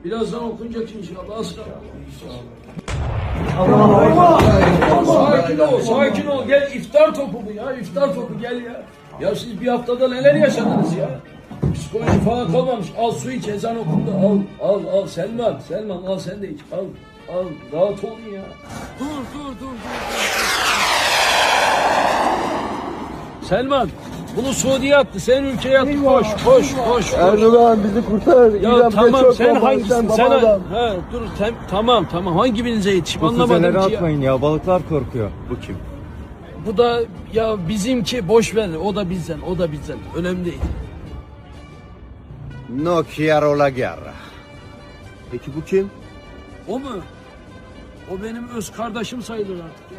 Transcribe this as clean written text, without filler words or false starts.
Birazdan okunacak inşallah. Az kaldı. Sakin ol, sakin ol. Gel iftar topu bu ya. İftar topu gel ya. Ya siz bir haftada neler yaşadınız ya? Psikoloji falan kalmamış. Al su iç, ezan okundu. Al. Selman al sen de iç. Al. Rahat olun ya. Dur. Selman, bunu Suudi'ye attı. Senin ülkeye attı. Koş. Erdoğan bizi kurtar. Ya İran tamam petrol sen bombası, hangisin? baba Sen adam. dur tamam. Hangi birinize yetişip Bu anlamadım füzeleri ki ya. atmayın ya. Balıklar korkuyor. Bu kim? Bu da ya bizimki boş ver. O da bizden. Önemli değil. No quiero la guerra. Peki bu kim? O mu? O benim öz kardeşim sayılır artık ya.